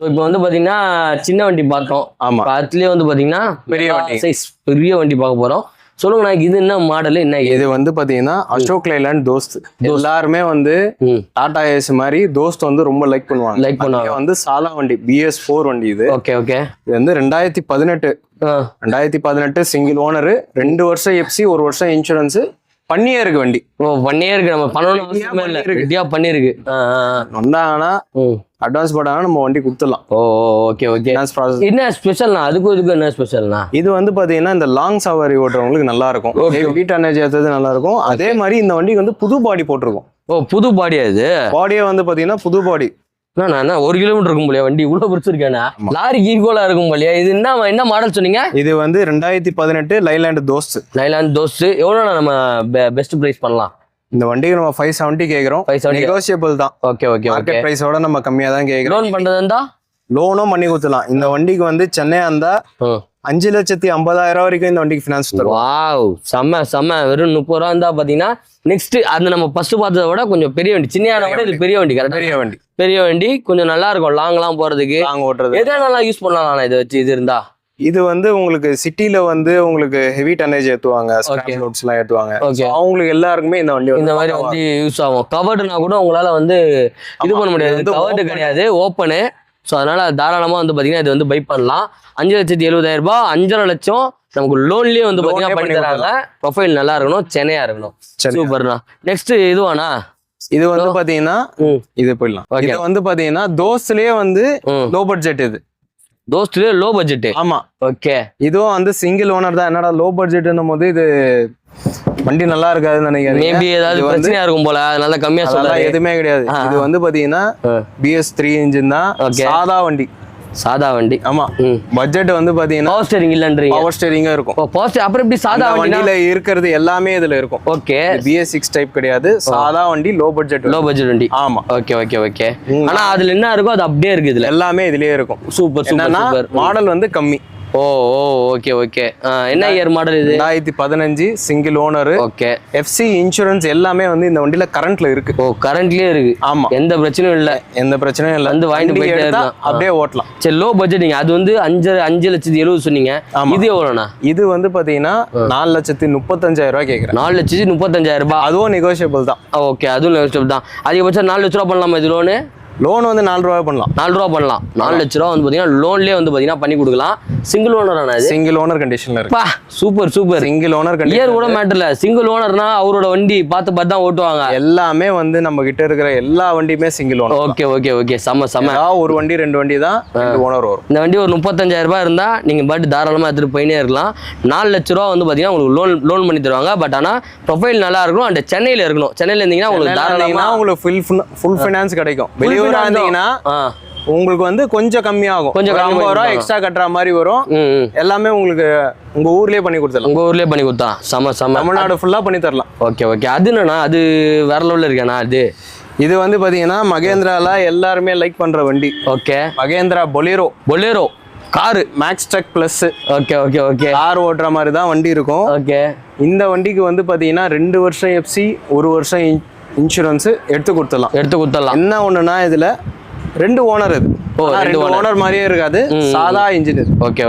இப்போ வந்து பாத்தீங்கன்னா சின்ன வண்டி பார்த்தோம். ஆமா. அதுலயே வந்து பாத்தீங்கன்னா பெரிய வண்டி சைஸ் பெரிய வண்டி பார்க்க போறோம். சொல்லுங்க நான் இது என்ன மாடல் என்ன இது வந்து பாத்தீங்கன்னா அசோக் லைலாண்ட் தோஸ்த். எல்லாருமே வந்து டாடா ஏஸ் மாதிரி தோஸ்த் வந்து ரொம்ப லைக் பண்ணுவாங்க. வந்து சாதா வண்டி BS4 வண்டி இது. Okay okay. இது வந்து 2018 சிங்கிள் ஓனர், 2 வருஷம் FC, 1 வருஷம் இன்சூரன்ஸ். பண்ணியே இருக்கு வண்டி. ஓ பண்ணியே இருக்கு. நம்ம பண்ணணும் ரெடியா பண்ணிருக்கு. வந்தாங்கன்னா அட்வான்ஸ் போட்டாங்கன்னா நம்ம வண்டி கொடுத்துடலாம். ஓ ஓகே ஓகே. என்ன ஸ்பெஷல்னா அதுக்கு இதுக்கு என்ன ஸ்பெஷல்னா இது வந்து பாத்தீங்கன்னா இந்த லாங் சவாரி ஓட்டுறவங்களுக்கு நல்லா இருக்கும். வீட்டு அனேஜ் ஏற்றது நல்லா இருக்கும். அதே மாதிரி இந்த வண்டிக்கு வந்து புது பாடி போட்டிருக்கும். ஓ புது பாடியா? இது பாடியே வந்து பாத்தீங்கன்னா புது பாடி. என்ன 1 கிலோமீட்டர் இருக்கும் போலியா வண்டி இவ்வளவு பிடிச்சிருக்கேனா? லாரிக்கு ஈக்குவலா இருக்கும் போலியா? இது என்ன மாடல் சொன்னீங்க? இது வந்து 2018 லைலாண்ட் தோஸ்த். எவ்வளவு நம்ம பெஸ்ட் பிரைஸ் பண்ணலாம்? இந்த வண்டிக்கு நம்ம 570 கேக்குறோம். நெகோஷியபிள் தான். Okay okay. மார்க்கெட் பிரைஸோட நம்ம கம்மியா தான் கேக்குறோம். லோன் பண்றதா லோனும் பண்ணி கொடுத்துலாம். இந்த வண்டிக்கு வந்து சென்னையா இருந்தா 5,50,000 வரைக்கும் இந்த வண்டிக்கு ஃபினான்ஸ் தரும். வாவ் செம்ம. வெறும் 30 ரூபா இருந்தா பாத்தீங்கன்னா நெக்ஸ்ட் அது நம்ம ஃபர்ஸ்ட் பார்த்ததை விட கொஞ்சம் பெரிய வண்டி. சின்ன விட இது பெரிய வண்டி. கரெக்டா பெரிய வண்டி கொஞ்சம் நல்லா இருக்கும். லாங்லாம் போறதுக்கு ஓட்டுறது எதா நல்லா யூஸ் பண்ணலாம். இதை வச்சு இது இருந்தா இது வந்து உங்களுக்கு சிட்டில வந்து உங்களுக்கு ஹெவி டன்னேஜ் ஏத்துவாங்க, லோட்ஸ் எல்லாம் ஏத்துவாங்க. அவங்களுக்கு எல்லாருக்குமே இந்த மாதிரி வந்து யூஸ் ஆகும். கவர்டுனா கூட உங்களால வந்து இது பண்ண முடியாது. கவர்டு கிடையாது, ஓப்பனு. ஸோ அதனால தாராளமா வந்து பாத்தீங்கன்னா இது வந்து பை பண்ணலாம். 5,70,000 ரூபாய், 5.5 லட்சம் நமக்கு லோன்லயே வந்து பாத்தீங்கன்னா பண்ணி தராங்க. ப்ரொஃபைல் நல்லா இருக்கணும், சென்னையா இருக்கணும். சூப்பர்ண்ணா. நெக்ஸ்ட் இதுவானா? இது வந்து பாத்தீங்கன்னா இது போயிடலாம். இது வந்து பாத்தீங்கன்னா தோஸ்ட்லயே வந்து லோ பட்ஜெட். இது தோஸ்ட்லயே லோ பட்ஜெட். ஆமா ஓகே. இதுவும் வந்து சிங்கிள் ஓனர் தான். என்னடா லோ பட்ஜெட்னும் போது இது வண்டி நல்லா இருக்காதுன்னு நினைக்கிறேன். மேபி ஏதாவது பிரச்சனையா இருக்கும் போல, அதனால கம்மியா சொல்லலாம். எதுவுமே கிடையாது. இது வந்து பாத்தீங்கன்னா BS3 இன்ஜின் தான். சாதா வண்டி. ஆமா. பட்ஜெட் வந்து பாத்தீங்கன்னா பவர் ஸ்டீரிங் இல்லன்றீங்க. பவர் ஸ்டீரிங்கா இருக்கும். அப்புறம் எப்படி சாதா வண்டியில இருக்கிறது எல்லாமே இதுல இருக்கும். ஓகே. BS6 டைப் கிடையாது. சாதா வண்டி, லோ பட்ஜெட் வண்டி. ஆமா. ஓகே. ஆனா அதுல என்ன இருக்கோ அது அப்படியே இருக்கு. இதுல எல்லாமே இதுலயே இருக்கும். சூப்பர். மாடல் வந்து கம்மி. ஓகே. என்ன இயர் மாடல் இது? 2015 single owner. Okay. FC insurance எல்லாமே வந்து இந்த வண்டியில கரண்ட்ல இருக்கு. கரண்ட்லயே இருக்கு. ஆமா. எந்த பிரச்சனையும் இல்ல. வந்து வாங்கிட்டு போயிட்டே அப்படியே ஓட்டலாம். சரி, லோ பட்ஜெட். நீங்க அது வந்து 5,70,000 சொன்னீங்க. இது எவ்வளவுனா? இது வந்து பாத்தீங்கன்னா 4,35,000 ரூபாய் கேக்குறேன். 4,35,000 ரூபாய். அதுவும் நெகோஷியபிள் தான். ஓகே, அதுவும் நெகோஷியபிள் தான். அதிகபட்சம் 4 லட்ச ரூபா பண்ணலாமா இது லோனு? லோன் வந்து 4 ரூபா பண்ணலாம். 4 ரூபா பண்ணலாம். 4 லட்ச ரூபா வந்து பாத்தீங்கன்னா லோன்லயே வந்து பாத்தீங்கன்னா பண்ணி கொடுக்கலாம். சிங்கிள் ஓனர் ஆனா இது? சிங்கிள் ஓனர் கண்டிஷன்ல இருக்கு. Super. Single owner condition. Year கூட மேட்டர் இல்ல. சிங்கிள் ஓனர்னா அவரோட வண்டி பார்த்து தான் ஓட்டுவாங்க. எல்லாமே வந்து நம்ம கிட்ட இருக்கிற எல்லா வண்டியுமே சிங்கிள் ஓனர். ஓகே. செம்ம. ஒரு வண்டி 2 வண்டி தான் ஓனர் வரும். இந்த வண்டி ஒரு 35,000 ரூபாய் இருந்தா நீங்க பட் தாராளமா எடுத்துட்டு போயினே இருக்கலாம். 4 லட்ச ரூபா வந்து பாத்தீங்கன்னா உங்களுக்கு லோன் பண்ணி தருவாங்க. பட் ஆனா ப்ரொஃபைல் நல்லா இருக்கணும். அண்ட் சென்னையில இருக்கணும். சென்னையில இருந்தீங்கன்னா உங்களுக்கு தாராளமா உங்களுக்கு ஃபுல் ஃபைனான்ஸ் கிடைக்கும். வெளியூரா இருந்தீங்கன்னா உங்களுக்கு வந்து கொஞ்சம் கம்மியாகும். கொஞ்சம் 50 ரூபா எக்ஸ்ட்ரா கட்டுற மாதிரி வரும். எல்லாமே உங்களுக்கு உங்க ஊர்லயே பண்ணி கொடுத்தா செம. தமிழ்நாடு ஃபுல்லா பண்ணி தரலாம். ஓகே. அது என்னன்னா அது வேற லெவல்ல இருக்கேனா? இது வந்து பாத்தீங்கன்னா மகேந்திரால எல்லாருமே லைக் பண்ற வண்டி. Okay. Mahindra Bolero car Maxx truck plus. Okay. Car ஓட்டுற மாதிரி தான் வண்டி இருக்கும். ஓகே. இந்த வண்டிக்கு வந்து பாத்தீங்கன்னா 2 வருஷம் FC, 1 வருஷம் இன்சூரன்ஸ் எடுத்து கொடுத்துடலாம். என்ன ஒண்ணுன்னா இதுல 2 ஓனர். இது 2 ஓனர் மாதிரியே இருக்காது. சாதா இன்ஜின். ஓகே.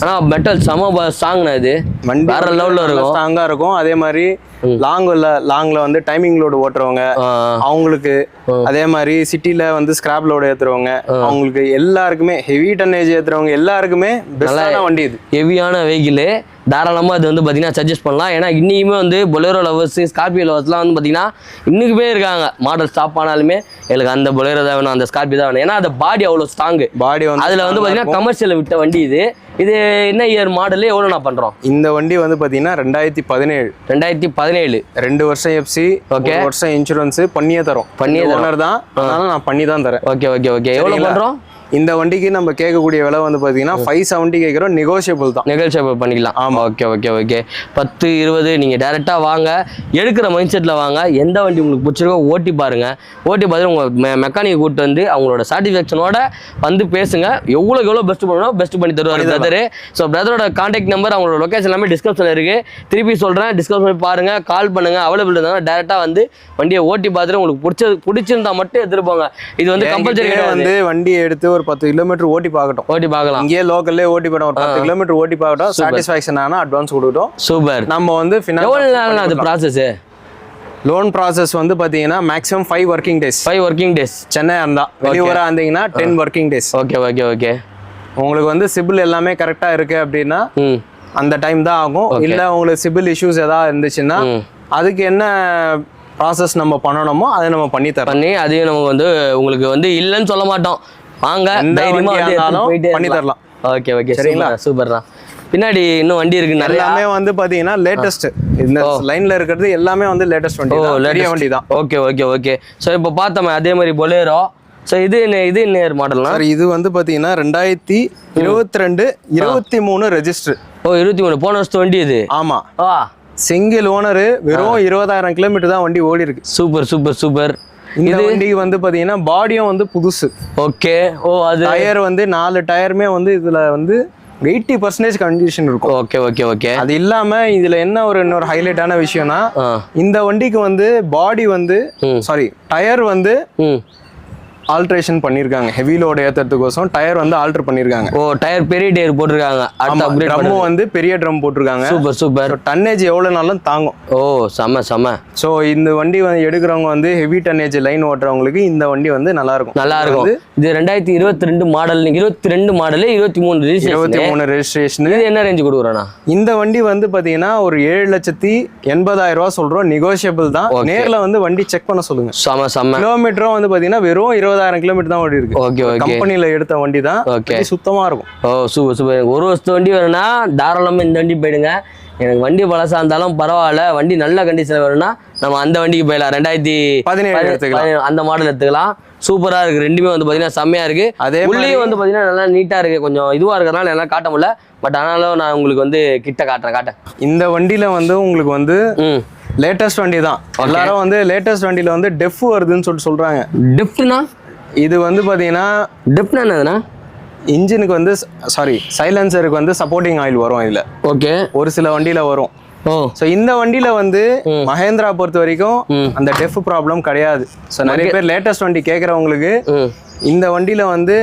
ஆனா மெட்டல் சம ஸ்ட்ராங்னா இது வண்டி வேற லெவல்ல இருக்கும். ஸ்ட்ராங்கா இருக்கும். அதே மாதிரி லாங்ல வந்து டைமிங் லோடு ஓட்டுறவங்க அவங்களுக்கு, அதே மாதிரி சிட்டில வந்து ஸ்கிராப் லோடு ஏத்துறவங்க அவங்களுக்கு எல்லாருக்குமே, ஹெவி டன்னேஜ் ஏத்துறவங்க எல்லாருக்குமே பெஸ்டான வண்டி இது. ஹெவியான வெஹிக்கிள் தாராளமாக இது வந்து பார்த்தீங்கன்னா சஜஸ்ட் பண்ணலாம். ஏன்னா இன்னைக்குமே வந்து பொலேரோ லவர்ஸ், ஸ்கார்பியோ லவர்ஸ்லாம் வந்து பார்த்தீங்கன்னா இன்னைக்குமே இருக்காங்க. மாடல் ஸ்டாப் ஆனாலுமே எனக்கு அந்த பொலேரோ தான் வேணும், அந்த ஸ்கார்பியோ தான் வேணும். ஏன்னா அந்த பாடி அவ்வளோ ஸ்ட்ராங்கு. பாடி வந்து அதில் வந்து பார்த்தீங்கன்னா கமர்ஷியலில் விட்ட வண்டி இது. என்ன இயர் மாடல்? எவ்வளோ நான் பண்ணுறோம்? இந்த வண்டி வந்து பார்த்தீங்கன்னா 2017. 2 வருஷம் FC, 1 வருஷம் இன்சூரன்ஸ் பண்ணியே தரும். ஓனர் தான், அதனால நான் பண்ணி தான் தரேன். ஓகே. எவ்வளோ பண்ணுறோம்? இந்த வண்டிக்கு நம்ம கேட்கக்கூடிய விலை வந்து பாத்தீங்கன்னா 570 கேட்குறோம். நெகோஷியபிள் பண்ணிக்கலாம். ஆமா. ஓகே. 10, 20 நீங்க டைரக்டா வாங்க. எடுக்கிற மைண்ட் செட்ல வாங்க. எந்த வண்டி உங்களுக்கு பிடிச்சிருக்கோ ஓட்டி பாருங்க. பார்த்து உங்க மெக்கானிக் கூப்பிட்டு வந்து அவங்களோட சாட்டிஸ்ஃபேக்ஷனோட வந்து பேசுங்க. எவ்வளோ பெஸ்ட் பண்ணணும் பெஸ்ட் பண்ணி தருவாரு பிரதரு. ஸோ பிரதரோட கான்டாக்ட் நம்பர், அவங்களோட லொகேஷன் எல்லாமே டிஸ்கிரிப்ஷன்ல இருக்கு. திருப்பி சொல்றேன், டிஸ்கஸ் பண்ணி பாருங்க, கால் பண்ணுங்க. அவைலபிள் இருந்தாலும் டைரக்டா வந்து வண்டியை ஓட்டி பார்த்துட்டு உங்களுக்கு பிடிச்சிருந்தா மட்டும் எடுத்துட்டு போங்க. இது வந்து கம்பல்சரி வந்து வண்டியை எடுத்து ஒரு ஒரு 10 கிலோமீட்டர் ஓட்டி பார்க்கட்டும். ஓட்டி பார்க்கலாம். இங்கேயே லோக்கல்லே ஓட்டி போட்டோம், ஒரு 10 கிலோமீட்டர் ஓட்டி பார்க்கட்டும். சாட்டிஸ்ஃபேக்ஷன் ஆனா அட்வான்ஸ் கொடுக்கட்டும். சூப்பர். நம்ம வந்து எவ்வளவு நாள் அது ப்ராசஸ்? லோன் ப்ராசஸ் வந்து பாத்தீங்கன்னா maximum 5 working days. 5 working days. Chennai இருந்தா, வெளியூரா இருந்தீங்கன்னா 10 working days. Okay okay okay. உங்களுக்கு வந்து சிபில் எல்லாமே கரெக்டா இருக்கு அப்படின்னா அந்த டைம் தான் ஆகும். இல்ல உங்களுக்கு சிபில் இஷ்யூஸ் ஏதாவது இருந்துச்சுன்னா அதுக்கு என்ன ப்ராசஸ் நம்ம பண்ணணுமோ அதை நம்ம பண்ணி அதையும் நம்ம வந்து உங்களுக்கு வந்து இல்லைன்னு சொல்ல மாட்டோம். வாங்க தைரியமா பண்ணி தரலாம். ஓகே ஓகே சரிங்களா? சூப்பர் தான். பின்னாடி இன்னும் வண்டி இருக்கு எல்லாமே வந்து பாத்தீங்கன்னா லேட்டஸ்ட். இந்த லைன்ல இருக்கிறது எல்லாமே வந்து லேட்டஸ்ட் வண்டி தான், பெரிய வண்டி தான். Okay okay okay. ஸோ இப்போ பார்த்தோமே அதே மாதிரி பொலேரோ. ஸோ இது என்ன மாடல்னா? இது வந்து பாத்தீங்கன்னா 2022 23 ரெஜிஸ்டர். 23 போன வருஷத்து வண்டி இது. ஆமா. சிங்கிள் ஓனர், வெறும் 20,000 கிலோமீட்டர் தான் வண்டி ஓடி இருக்கு. Super super super. இந்த வண்டி வந்து பாத்தீங்கன்னா பாடியும் வந்து புதுசு. ஓகே. அது டயர் வந்து 4 டயருமே வந்து இதுல வந்து 80% கண்டிஷன் இருக்கும். Okay okay okay. அது இல்லாம இதுல என்ன இன்னொரு ஹைலைட்டான விஷயம்னா, இந்த வண்டிக்கு வந்து பாடி வந்து சாரி டயர் வந்து ஆல்ட்ரேஷன் பண்ணிருக்காங்க. ஹெவி லோட் ஏத்துறதுக்கோசம் டயர் வந்து ஆல்டர் பண்ணிருக்காங்க. டயர் பெரிய டயர் போட்டிருக்காங்க. ட்ரம் வந்து பெரிய ட்ரம் போட்டிருக்காங்க. Super super. டன்னேஜ் எவ்வளவு நாளும் தாங்கும். செம செம. சோ இந்த வண்டி வந்து எடுக்கிறவங்க வந்து ஹெவி டன்னேஜ் லைன் ஓட்டுறவங்களுக்கு இந்த வண்டி வந்து நல்லா இருக்கும். இது 2022 மாடல். 22 model, 23 registration. இது என்ன ரேஞ்ச் கொடுக்குறோண்ணா? இந்த வண்டி வந்து பாத்தீங்கன்னா ஒரு 7,80,000 ரூபாய் சொல்றோம். நெகோஷியபிள் தான். நேர்ல வந்து வண்டி செக் பண்ண சொல்லுங்க. செம செம. கிலோமீட்டரும் வந்து பாத்தீங்கன்னா வெறும் 20,000 கிலோமீட்டர் தான் ஓடி இருக்கு. Okay okay. கம்பெனில எடுத்த வண்டி தான். சுத்தமா இருக்கும். Super super. ஒரு வருஷத்து வண்டி வேணும்னா தாராளமா இந்த வண்டி போயிடுங்க. எனக்கு வண்டி பழசா இருந்தாலும் பரவாயில்ல, வண்டி நல்ல கண்டிஷன் வேணும்னா நம்ம அந்த வண்டிக்கு போயிடலாம். 2017 அந்த மாடல் எடுத்துக்கலாம். சூப்பரா இருக்கு. ரெண்டுமே வந்து பாத்தீங்கன்னா செம்மையா இருக்கு. அதே உள்ளேயும் வந்து பாத்தீங்கன்னா நல்லா நீட்டா இருக்கு. கொஞ்சம் இதுவா இருக்கிறதுனால எல்லாம் காட்ட முடியல. பட் ஆனாலும் நான் உங்களுக்கு வந்து கிட்ட காட்டுறேன். இந்த வண்டியில வந்து உங்களுக்கு வந்து லேட்டஸ்ட் வண்டி தான். எல்லாரும் வந்து லேட்டஸ்ட் வண்டியில வந்து டெஃப் வருதுன்னு சொல்றாங்க. டெஃப்னா இது வந்து பாத்தீங்கன்னா டெஃப்னா என்னதுன்னா இன்ஜினுக்கு வந்து சாரி சைலன்சருக்கு வந்து சப்போர்ட்டிங் ஆயில் வரும் இதுல. ஓகே. ஒரு சில வண்டியில வரும். ஸோ இந்த வண்டியில வந்து மஹேந்திரா பொறுத்த வரைக்கும் அந்த டெஃப் ப்ராப்ளம் கிடையாது. ஸோ நிறைய பேர் லேட்டஸ்ட் வண்டி கேட்கறவங்களுக்கு இந்த வண்டியில வந்து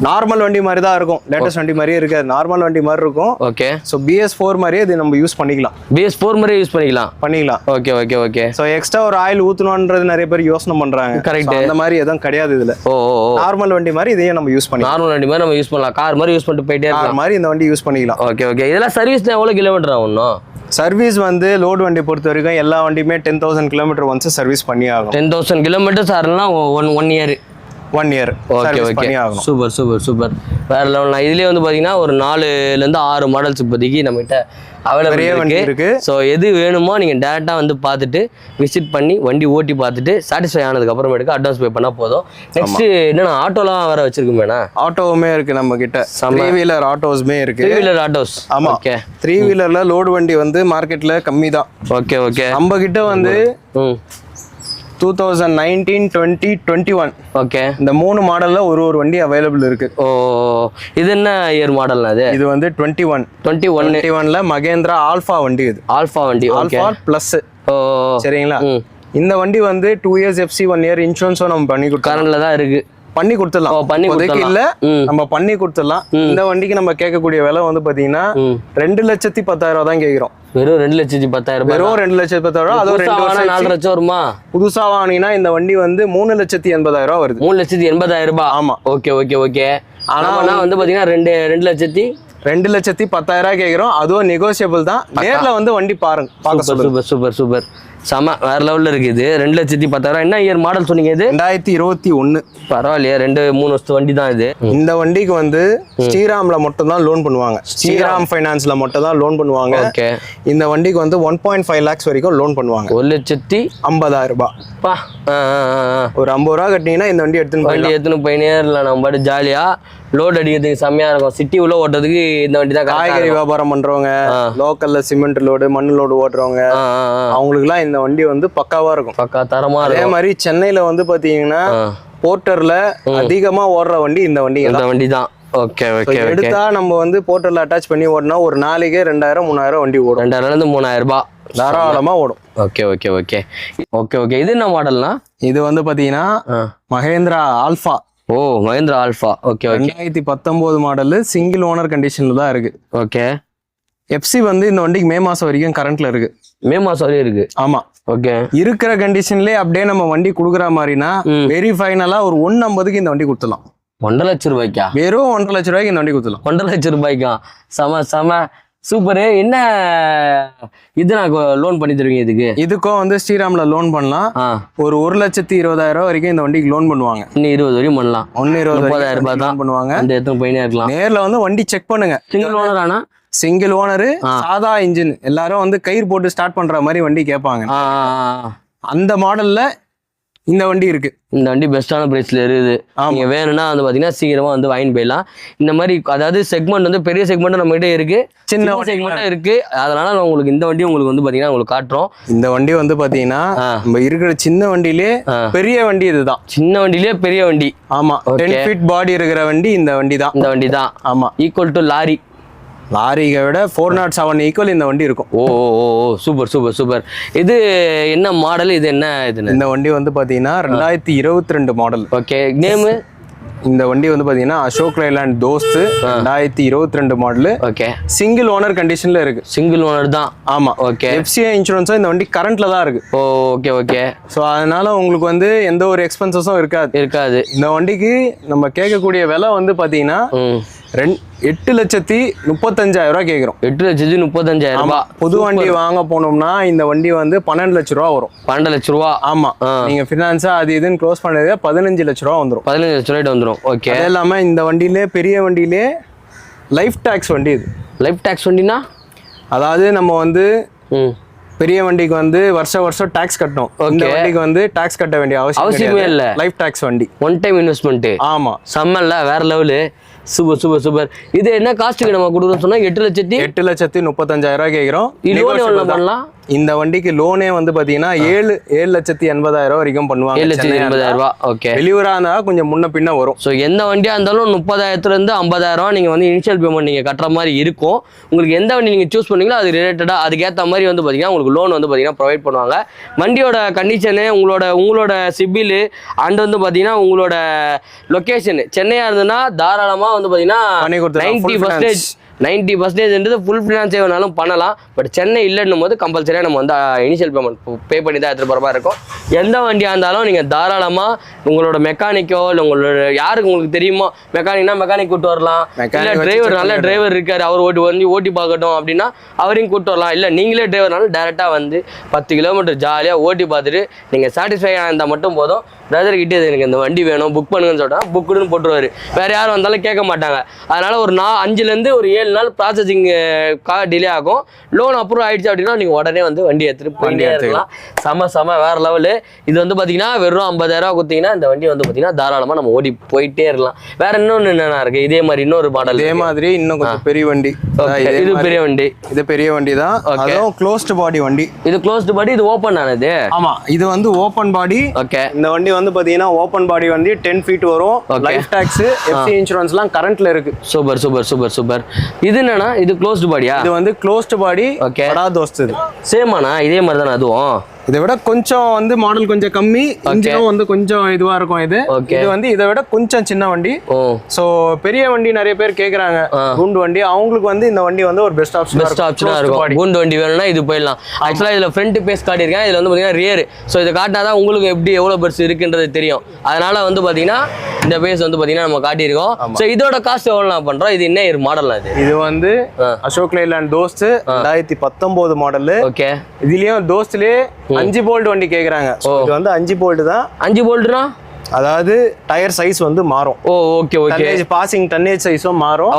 நார்மல் வண்டி மாதிரி தான் இருக்கும். லேட்டஸ்ட் வண்டி மாதிரியே இருக்காது, நார்மல் வண்டி மாதிரி இருக்கும். ஓகே. ஸோ BS4 மாதிரியே இது நம்ம யூஸ் பண்ணிக்கலாம். BS4 மாதிரியே யூஸ் பண்ணிக்கலாம். Okay okay okay. So extra ஒரு ஆயில் ஊற்றணுன்றது நிறைய பேர் யோசனை பண்றாங்க. கரெக்ட். அந்த மாதிரி எதுவும் கிடையாது இதுல. நார்மல் வண்டி மாதிரி இதையே நம்ம யூஸ் பண்ணிக்கலாம். நார்மல் வண்டி மாதிரி நம்ம யூஸ் பண்ணலாம். கார் மாதிரி யூஸ் பண்ணிட்டு போயிட்டே இருக்கலாம். மாதிரி இந்த வண்டி யூஸ் பண்ணிக்கலாம். Okay okay. இதெல்லாம் சர்வீஸ் எவ்வளவு கிலோமீட்டர் ஆகும்? சர்வீஸ் வந்து லோடு வண்டி பொறுத்த வரைக்கும் எல்லா வண்டியுமே 10,000 கிலோமீட்டர் ஒன்ஸ் சர்வீஸ் பண்ணி ஆகும். 10,000 கிலோமீட்டர்ஸ் ஆறுனா 1 year. 1 year. Okay okay. Super super super. வேற லெவல். இதுலயே வந்து பாத்தீங்கன்னா ஒரு 4ல 6 மாடல்ஸ் இப்போதைக்கு நம்மகிட்ட அவைலபிள் இருக்கு. ஸோ எது வேணுமோ நீங்க டேரக்டா வந்து பார்த்துட்டு விசிட் பண்ணி வண்டி ஓட்டி பார்த்துட்டு சாட்டிஸ்ஃபை ஆனதுக்கு அப்புறமேட்டுக்கு அட்வான்ஸ் பே பண்ணா போதும். நெக்ஸ்ட் என்னன்னா ஆட்டோலாம் வேற வச்சிருக்கோமேண்ணா? ஆட்டோவுமே இருக்கு நம்ம கிட்ட. 3 வீலர் ஆட்டோஸ்மே இருக்கு. 3 வீலர் ஆட்டோஸ். ஆமா. ஓகே. 3 வீலர்ல லோடு வண்டி வந்து மார்க்கெட்ல கம்மி தான். Okay okay. நம்ம கிட்ட வந்து 2019, 20, 21 ஓகே. இந்த 3 மாடல்ல ஒரு வண்டி அவைலபிள் இருக்கு. இது என்ன இயர் மாடல்னா? இது வந்து 21ல மகேந்திரா ஆல்ஃபா வண்டி. இது ஆல்ஃபா வண்டி. Alpha plus. சரிங்களா? இந்த வண்டி வந்து 2 years FC 1 year இன்சூரன்ஸும் நம்ம பண்ணி கொடுத்தோம். கரண்ட்ல தான் இருக்கு. பண்ணி கொடுத்துடலாம். இல்ல நம்ம பண்ணி கொடுத்துடலாம். இந்த வண்டிக்கு நம்ம கேட்கக்கூடிய விலை வந்து பாத்தீங்கன்னா 2,10,000 தான் கேட்கிறோம். வெறும் 2,10,000. வெறும் 2,10,000. அதுவும் 4 லட்சம் வருமா? புதுசா வாங்கினீங்கன்னா இந்த வண்டி வந்து 3,80,000 வருது. 3,80,000. ஆமா. Okay okay okay. ஆனா வந்து பாத்தீங்கன்னா 2,10,000 கேட்கிறோம். அதுவும் நெகோசியபிள் தான். நேர்ல வந்து வண்டி பாருங்க. Super super super. செம வேற லெவல்ல இருக்கு. இது 2,10,000. என்ன இயர் மாடல் சொன்னீங்க? இது 2021. பரவாயில்லையே, 2-3 வருஷத்து வண்டி தான் இது. இந்த வண்டிக்கு வந்து ஸ்ரீராம்ல மட்டும் தான் லோன் பண்ணுவாங்க. ஸ்ரீராம் ஃபைனான்ஸ்ல மட்டும் தான் லோன் பண்ணுவாங்க. ஓகே. இந்த வண்டிக்கு வந்து 1.5 lakhs வரைக்கும் லோன் பண்ணுவாங்க. 1,50,000 ரூபாய். ஒரு 50 ரூபா கட்டினீங்கன்னா இந்த வண்டி எடுத்துன்னு போயினே இருக்கலாம். நம்ம பாட்டு ஜாலியா லோட் அடிக்கிறதுக்கு செம்மையா இருக்கும். சிட்டி உள்ள ஓட்டுறதுக்கு இந்த வண்டி தான். காய்கறி வியாபாரம் பண்றவங்க, லோக்கல்ல சிமெண்ட் லோடு மண் லோடு ஓட்டுறவங்க, அவங்களுக்கு எல்லாம் இந்த வண்டி வந்து பக்காவா இருக்கும். பக்கா தரமா. அதே மாதிரி சென்னையில வந்து பாத்தீங்கன்னா போர்ட்டர்ல அதிகமா ஓடுற வண்டி இந்த வண்டி தான். Okay okay. எடுத்தா நம்ம வந்து போர்ட்டர்ல அட்டாச் பண்ணி ஓடினா ஒரு நாளைக்கே 2,000-3,000 வண்டி ஓடும். 2,000-3,000 ரூபாய் தாராளமா ஓடும். Okay okay okay okay okay. இது என்ன மாடல்னா? இது வந்து பாத்தீங்கன்னா மகேந்திரா ஆல்ஃபா ஓ Mahindra Alfa. Okay okay. 2019 model single owner கண்டிஷன்ல தான் இருக்கு. ஓகே. எஃப்சி வந்து இந்த வண்டிக்கு மே மாசம் வரைக்கும் கரண்ட்ல இருக்கு. மே மாசம் வரையும் இருக்கு. ஆமா. ஓகே. இருக்கிற கண்டிஷன்லயே அப்படியே நம்ம வண்டி குடுக்குற மாதிரினா வெரி ஃபைனலா ஒரு 150க்கு இந்த வண்டி கொடுத்துடலாம். 1.5 லட்சம் ரூபாய்க்கா? வெறும் 1.5 லட்சம் ரூபாய்க்கு இந்த வண்டி கொடுத்துடலாம். 1.5 லட்சம் ரூபாய்க்கா? செம செம சூப்பரு. என்ன இது நான் லோன் பண்ணி தருவீங்க இதுக்கு? இதுக்கும் வந்து ஸ்ரீராம்ல லோன் பண்ணலாம். ஒரு 1,20,000 வரைக்கும் இந்த வண்டிக்கு லோன் பண்ணுவாங்க. இன்னும் 20 வரையும் பண்ணலாம். 1,20,000 ரூபாய் தான் பண்ணுவாங்க. அந்த எத்தனை பையனே இருக்கலாம். நேர்ல வந்து வண்டி செக் பண்ணுங்க. சிங்கிள் ஓனர் ஆனா? சிங்கிள் ஓனரு, சாதா இன்ஜின். எல்லாரும் வந்து கயிறு போட்டு ஸ்டார்ட் பண்ற மாதிரி வண்டி கேட்பாங்க. அந்த மாடல்ல இந்த வண்டி இருக்கு. இந்த வண்டி பெஸ்டான பிரைஸ்ல இருக்குது. நீங்க வேணும்னா வந்து பாத்தீங்கன்னா சீக்கிரமா வந்து வாங்கி போயிடலாம். இந்த மாதிரி அதாவது செக்மெண்ட் வந்து பெரிய செக்மெண்ட் நம்ம கிட்ட இருக்கு, சின்ன செக்மெண்ட்டும் இருக்கு. அதனால நான் உங்களுக்கு இந்த வண்டி உங்களுக்கு வந்து பாத்தீங்கன்னா உங்களுக்கு காட்டுறோம். இந்த வண்டி வந்து பாத்தீங்கன்னா நம்ம இருக்கிற சின்ன வண்டியிலே பெரிய வண்டி இதுதான். சின்ன வண்டியிலே பெரிய வண்டி. ஆமா. 10 ஃபீட் பாடி இருக்கிற வண்டி இந்த வண்டி தான். இந்த வண்டி தான். ஆமா. Equal to lorry. லாரியை விட 407 ஈக்குவல் இந்த வண்டி இருக்கும். ஓ ஓ ஓ சூப்பர் சூப்பர் சூப்பர். இது என்ன மாடல்? இது என்ன இது? இந்த வண்டி வந்து பாத்தீங்கன்னா 2022 மாடல். ஓகே. நேமு? இந்த வண்டி வந்து பாத்தீங்கன்னா Ashok Leyland Dost 2022 model. Okay. Single owner கண்டிஷன்ல இருக்கு. சிங்கிள் ஓனர் தான். ஆமா. ஓகே. எஃப்சிஐ இன்சூரன்ஸும் இந்த வண்டி கரண்ட்ல தான் இருக்கு. ஓ ஓகே ஓகே. ஸோ அதனால உங்களுக்கு வந்து எந்த ஒரு எக்ஸ்பென்சஸும் இருக்காது. இந்த வண்டிக்கு நம்ம கேட்கக்கூடிய விலை வந்து பாத்தீங்கன்னா 8,35,000 ரூபாய் கேட்கிறோம். 8,35,000 ரூபாய். புது வண்டி வாங்க போனோம்னா இந்த வண்டி வந்து 12 லட்சம் ரூபா வரும். 12 லட்சம் ரூபா? ஆமா. நீங்க பினான்ஸா அது இதுன்னு க்ளோஸ் பண்ணது 15 லட்சம் ரூபா வந்துடும். 15 லட்சம் ரூபாய் வந்துடும். ஓகே. அது இல்லாம இந்த வண்டியிலே பெரிய வண்டியிலே லைஃப் டாக்ஸ் வண்டி இது. லைஃப் டாக்ஸ் வண்டினா அதாவது நம்ம வந்து பெரிய வண்டிக்கு வந்து வருஷம் டாக்ஸ் கட்டணும். இந்த வண்டிக்கு வந்து டாக்ஸ் கட்ட வேண்டிய அவசியமே இல்ல. லைஃப் டாக்ஸ் வண்டி. One time investment. ஆமா. செம்மல்ல, வேற லெவலு. Super super super. இது என்ன காஸ்ட்டுக்கு நம்ம கொடுக்குறோம் சொன்னா? 8,35,000 கேட்கிறோம். லோன் எவ்வளவு பண்ணலாம்? இந்த வண்டிக்கு லோனே வந்து பாத்தீங்கன்னா 7,80,000 வரைக்கும் பண்ணுவாங்க. 7,80,000. ஓகே. வெளியூரா இருந்தா கொஞ்சம் முன்ன பின்ன வரும். ஸோ எந்த வண்டியா இருந்தாலும் 30,000 இருந்து 50,000 நீங்க வந்து இனிஷியல் பேமெண்ட் நீங்க கட்டுற மாதிரி இருக்கும். உங்களுக்கு எந்த வண்டி நீங்க சூஸ் பண்ணீங்களோ அது ரிலேட்டடா அதுக்கேற்ற மாதிரி வந்து பாத்தீங்கன்னா உங்களுக்கு லோன் வந்து பாத்தீங்கன்னா ப்ரொவைட் பண்ணுவாங்க. வண்டியோட கண்டிஷனு, உங்களோட சிபில் அண்ட் வந்து பாத்தீங்கன்னா உங்களோட லொகேஷன் சென்னையா இருந்ததுன்னா தாராளமா வந்து பாத்தீங்கன்னா 90% ஃபுல் ஃபினான்ஸே வேணாலும் பண்ணலாம். பட் சென்னை இல்லைன்னும் போது கம்பல்சரியாக நம்ம வந்து இனிஷியல் பேமெண்ட் பே பண்ணி தான் எடுத்துகிட்டு போகிற மாதிரி இருக்கும். எந்த வண்டியாக இருந்தாலும் நீங்கள் தாராளமாக உங்களோட மெக்கானிக்கோ இல்லை உங்களோட யாருக்கு உங்களுக்கு தெரியுமோ, மெக்கானிக் கூட்டு வரலாம். இல்லை டிரைவர் நல்ல டிரைவர் இருக்காரு, அவர் ஓட்டி பார்க்கட்டும் அப்படின்னா அவரையும் கூட்டு வரலாம். இல்லை நீங்களே டிரைவர்னாலும் டேரெக்டாக வந்து 10 கிலோமீட்டர் ஜாலியாக ஓட்டி பார்த்துட்டு நீங்கள் சாட்டிஸ்ஃபை இருந்தால் மட்டும் போதும். பிரதர்கிட்டே எனக்கு இந்த வண்டி வேணும் புக் பண்ணுங்கன்னு சொல்லிட்டா புக்குன்னு போட்டுருவாரு. வேறு யாரும் வந்தாலும் கேட்க மாட்டாங்க. அதனால் ஒரு 5 ஒரு 7 நாள் ப்ராசஸிங் டிலே ஆகும். லோன் அப்ரூவ் ஆயிடுச்சு அப்படின்னா நீங்கள் உடனே வந்து வண்டி எடுத்துகிட்டு போயிட்டே இருக்கலாம். செம வேறு லெவலு. இது வந்து பார்த்தீங்கன்னா வெறும் 50,000 கொடுத்தீங்கன்னா இந்த வண்டி வந்து பார்த்தீங்கன்னா தாராளமாக நம்ம ஓடி போயிட்டே இருக்கலாம். வேற இன்னொன்று என்னென்ன இருக்குது? இதே மாதிரி இன்னொரு மாடல், இதே மாதிரி இன்னும் கொஞ்சம் பெரிய வண்டி. இது பெரிய வண்டி. இது பெரிய வண்டி தான். அதுவும் க்ளோஸ்ட் பாடி வண்டி. இது க்ளோஸ்ட் பாடி. இது ஓப்பன் ஆனது. ஆமா. இது வந்து ஓப்பன் பாடி. ஓகே. இந்த வண்டி வந்து பாத்தீங்கன்னா ஓப்பன் பாடி வண்டி 10 ஃபீட் வரும். லைஃப் டாக்ஸ், எஃப்சி இன்சூரன்ஸ்லாம் கரண்ட்ல இருக்கு. சூப்பர். இது என்னன்னா இது க்ளோஸ்ட் பாடியா? இது வந்து க்ளோஸ்ட் பாடி. ஓகே. படா தோஸ்த். இது சேமானா? இதே மாதிரி தானே அதுவும்? இதை விட கொஞ்சம் வந்து மாடல் கொஞ்சம் கம்மி, இன்ஜினும் வந்து கொஞ்சம் இதுவா இருக்கும். இது வந்து இதை விட கொஞ்சம் சின்ன வண்டி. சோ பெரிய வண்டி நிறைய பேர் கேக்குறாங்க, குண்டு வண்டி. அவங்களுக்கு வந்து இந்த வண்டி வந்து ஒரு பெஸ்ட் ஆப்ஷனா இருக்கும். குண்டு வண்டி வேணும்னா இது போயிடலாம். ஆக்சுவலா இதுல ஃப்ரண்ட் பேஸ் காட்டியிருக்கேன், இதுல வந்து பாத்தீங்கன்னா ரியர். சோ இதை காட்டினாதான் உங்களுக்கு எப்படி எவ்வளவு பெருசு இருக்குன்றது தெரியும். அதனால வந்து பாத்தீங்கன்னா இந்த பேஸ் வந்து பாத்தீங்கன்னா நம்ம காட்டியிருக்கோம். சோ இதோட காஸ்ட் எவ்வளவு நான் பண்றோம்? இது என்ன மாடல்? இது வந்து Ashok Leyland Dost 2019 model. Okay. இதுலயும் தோஸ்த்லயே 5 போல்ட் வண்டி கேக்குறாங்க. இது வந்து 5 போல்ட் தான். 5 போல்ட்னா அதாவது டயர் சைஸ் வந்து மாறும். ஓ ஓகே ஓகே. பாசிங் டன்னேஜ் சைஸும் மாறும்.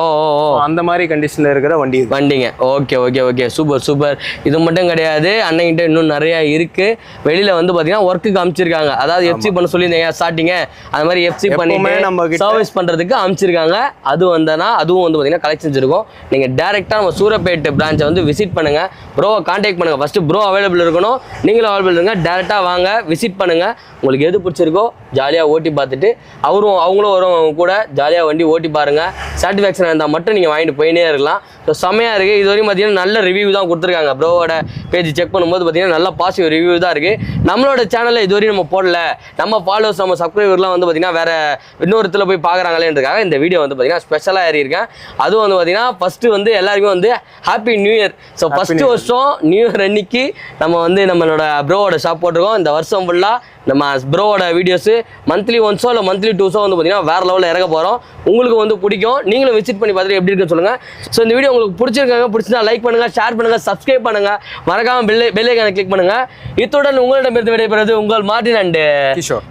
அந்த மாதிரி கண்டிஷன்ல இருக்கிற வண்டிங்க. ஓகே. சூப்பர். இது மட்டும் கிடையாது, அண்ணன்கிட்ட இன்னும் நிறைய இருக்கு. வெளியில வந்து பாத்தீங்கன்னா ஒர்க்குக்கு அமைச்சிருக்காங்க. அதாவது எஃப்சி பண்ண சொல்லியிருந்தீங்க ஸ்டார்டிங், அந்த மாதிரி எஃப்சி பண்ணி நம்ம சர்வீஸ் பண்றதுக்கு அமைச்சிருக்காங்க. அதுவும் வந்து பாத்தீங்கன்னா கலெக்ஷன்ஸ் இருக்கும். நீங்க டைரக்டா நம்ம சூரப்பேட் பிரான்ச்சை வந்து விசிட் பண்ணுங்க. ப்ரோவை கான்டாக்ட் பண்ணுங்க. ஃபர்ஸ்ட் ப்ரோ அவைலபிள் இருக்கணும், நீங்களும் அவைலபிள் இருங்க. டைரக்டா வாங்க, விசிட் பண்ணுங்க. உங்களுக்கு எது பிடிச்சிருக்கோ ஜாலியாக ஓட்டி பார்த்துட்டு அவங்களும் வரவங்க கூட ஜாலியாக வண்டி ஓட்டி பாருங்கள். சாட்டிஸ்ஃபேக்ஷன் இருந்தால் மட்டும் நீங்கள் வாங்கிட்டு போயினே இருக்கலாம். ஸோ செம்மையாக இருக்குது. இது வரையும் பார்த்தீங்கன்னா நல்ல ரிவ்யூ தான் கொடுத்துருக்காங்க. ப்ரோவோட பேஜ் செக் பண்ணும்போது பார்த்தீங்கன்னா நல்ல பாசிட்டிவ் ரிவ்யூ தான் இருக்குது. நம்மளோட சேனலில் இது வரையும் நம்ம போடல, நம்ம ஃபாலோவர்ஸ் நம்ம சப்ஸ்கிரைபர்லாம் வந்து பார்த்தீங்கன்னா வேறு இன்னொருத்தில் போய் பார்க்குறாங்களேன்றதுக்காக இந்த வீடியோ வந்து பார்த்தீங்கன்னா ஸ்பெஷலாக ஏறியிருக்கேன். அதுவும் வந்து பார்த்தீங்கன்னா ஃபஸ்ட்டு வந்து எல்லாருமே வந்து happy new year. So first வருஷம் நியூ இயர் அன்னைக்கு நம்ம வந்து நம்மளோட ப்ரோவோட ஷாப் போட்டிருக்கோம். இந்த வருஷம் ஃபுல்லாக நம்ம ப்ரோவோட வீடியோஸு மந்த்லி ஒன்ஸோ இல்லை மந்த்லி டூஸோ வந்து பார்த்தீங்கன்னா வேறு லெவலில் இறங்க போகிறோம். உங்களுக்கு வந்து பிடிக்கும், நீங்களும் விசிட் பண்ணி பார்த்துட்டு எப்படி இருக்குன்னு சொல்லுங்கள். ஸோ இந்த வீடியோ உங்களுக்கு பிடிச்சிருக்காங்க, பிடிச்சிருந்தா லைக் பண்ணுங்கள், ஷேர் பண்ணுங்கள், சப்ஸ்கிரைப் பண்ணுங்கள், மறக்காமல் பெல் ஐகானை கிளிக் பண்ணுங்கள். இத்துடன் உங்களிடமிருந்து விடைபெறுவது உங்கள் மார்டின் அண்ட்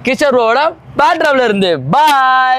கிஷோர் ப்ரோவோட பேட் டிராவலர் இருந்து. பாய்.